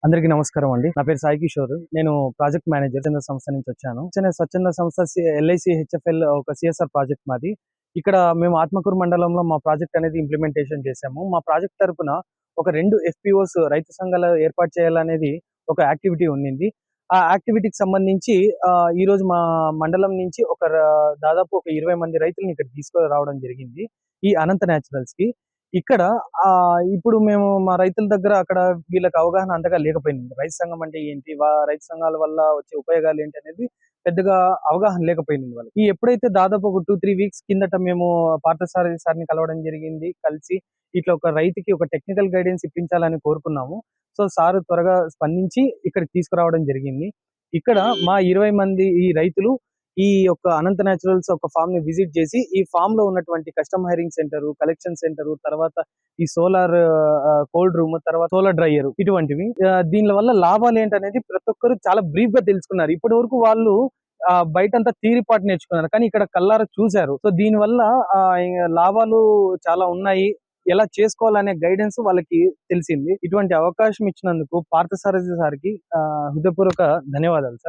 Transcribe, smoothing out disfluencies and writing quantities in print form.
అందరికీ నమస్కారం అండి. నా పేరు సాయి కిషోర్. నేను ప్రాజెక్ట్ మేనేజర్ స్వచ్ఛంద సంస్థ నుంచి వచ్చాను. స్వచ్ఛంద సంస్థ ఎల్ఐసి హెచ్ఎఫ్ఎల్ ఒక సిఎస్ఆర్ ప్రాజెక్ట్ మాది. ఇక్కడ మేము ఆత్మకూరు మండలంలో మా ప్రాజెక్ట్ అనేది ఇంప్లిమెంటేషన్ చేశాము. మా ప్రాజెక్ట్ తరపున ఒక 2 ఎఫ్‌పిఓస్ రైతు సంఘాలు ఏర్పాటు చేయాలనేది ఒక యాక్టివిటీ ఉండింది. ఆ యాక్టివిటీకి సంబంధించి ఈరోజు మా మండలం నుంచి దాదాపు ఒక 20 మంది రైతుల్ని ఇక్కడికి తీసుకురావడం జరిగింది. ఈ అనంత న్యాచురల్స్‌కి. ఇక్కడ ఇప్పుడు మేము మా రైతుల దగ్గర అక్కడ వీళ్ళకి అవగాహన అంతగా లేకపోయింది. రైతు సంఘం అంటే ఏంటి? రైతు సంఘాల వల్ల వచ్చే ఉపయోగాలు ఏంటి అనేది పెద్దగా అవగాహన లేకపోయింది వాళ్ళకి. ఎప్పుడైతే దాదాపు ఒక 2, 3 వీక్స్ కిందట మేము పార్థసారథి సార్‌ని కలవడం జరిగింది. కలిసి ఇట్లా ఒక రైతుకి ఒక టెక్నికల్ గైడెన్స్ ఇప్పించాలని కోరుకున్నాము. సో, సార్ త్వరగా స్పందించి ఇక్కడికి తీసుకురావడం జరిగింది. ఇక్కడ మా 20 మంది ఈ రైతులు ఈ యొక్క అనంత న్యాచురల్స్ ఒక ఫామ్ ని విజిట్ చేసి ఈ ఫామ్ లో ఉన్నటువంటి custom hiring centre, collection centre, తర్వాత ఈ సోలార్ కోల్డ్ రూమ్, తర్వాత సోలార్ డ్రైయర్ ఇటువంటివి. దీని వల్ల లాభాలు ఏంటనేది ప్రతి ఒక్కరు చాలా బ్రీఫ్ గా తెలుసుకున్నారు. ఇప్పటి వరకు వాళ్ళు బయటంతా థియరీ పార్ట్ నేర్చుకున్నారు, కానీ ఇక్కడ కల్లారా చూశారు. సో దీని వల్ల లాభాలు చాలా ఉన్నాయి. ఎలా చేసుకోవాలనే గైడెన్స్ వాళ్ళకి తెలిసింది. ఇటువంటి అవకాశం ఇచ్చినందుకు పార్థసారథి సార్కి హృదయపూర్వక ధన్యవాదాలు సార్.